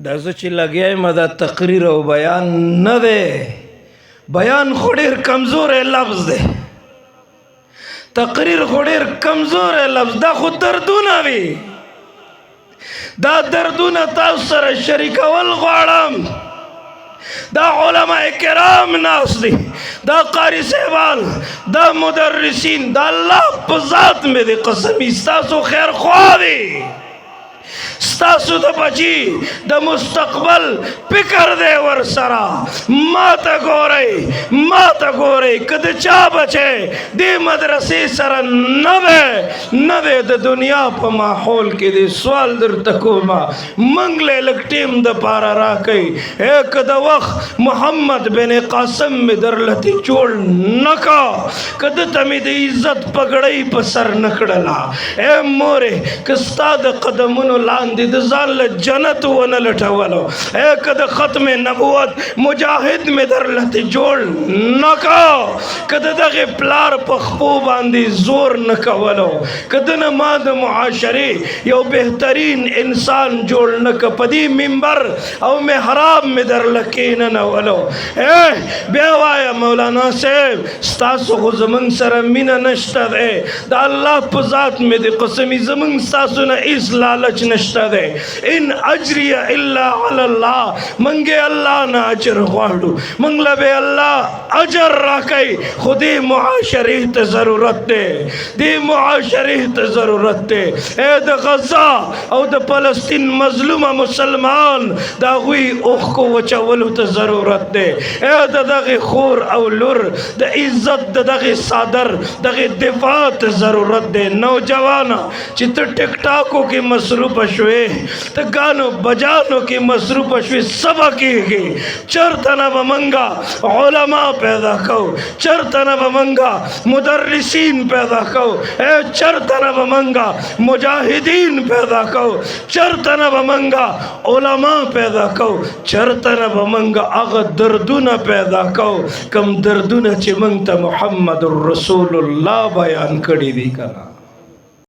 دا زه چې لګیا یم دا تقریر او بیان نه دی، بیان خو ډېر کمزوری لفظ دی، تقریر خو ډېر کمزوری لفظ، دا خو دردونه وي، دا دردونه تاسو سره شریکول غواړم. دا علماء کرام ناس دی، دا قاری صاحبان، دا مدرسین، دا الله په ذات مې دی قسمی ستاسو خیر خوا دی، ستاسو د بچی د مستقبل فکر دی ورسره. ما ته ګورئ که د چا بچی دې مدرسې سره نه دی د دنیا په ماحول کې دی، سوال درته کومه موږ له لږ ټیم دپاره راکئ، که د وخت محمد بن قاسم مې درلته جوړ نه کا، که دته مې د عزت پګړۍ په سر نه کړله، ای مورې که ستا د قدمونو لاندې د ځان له جنت ونه لټولو، که د ختم نبوت مجاهد مې درلته جوړ نه کا، که د دغې پلار په خپو باندې زور نه کولو، که د نه ما د معاشرې یو بهترین انسان جوړ نه که، په دې منبر او محراب مې درله کېننولو. بیا وایه مولانا صاحب ستاسو خو زمونږ سره مینه نشته دی، د الله په ذات مې د قسمي زمونږ ستاسو نه هېڅ لالچ نشته دی، ان اجری الا علی الله، منګې الله نه اجر غواړو، منګ له به الله اجر راکوي، خو دې معاشرې ته ضرورت دی، دې معاشرې ته ضرورت دی. ای د غزا او د فلسطین مظلومه مسلمان د هغوی اوښکو وچولو ته ضرورت دی، ای د دغې خور او لور د عزت د دغې صادر دغې دفاع ته ضرورت دی. نوجوانه چې ته ټیک ټاکو کې مصروفه شوې، ته ګانو بجانو کې مصروفه شوې، سبا کېږي چرته نه به منګه علما پیدا کو، چرته نه به منګه مدرسین پیدا کو، چرته نه به منګه مجاهدین پیدا کو، چرته نه به منګه علما پیدا کو، چرته نه به منګه هغه دردونه پیدا کو کم دردونه چې موږ ته محمد رسول الله بیان کړي دي کنه.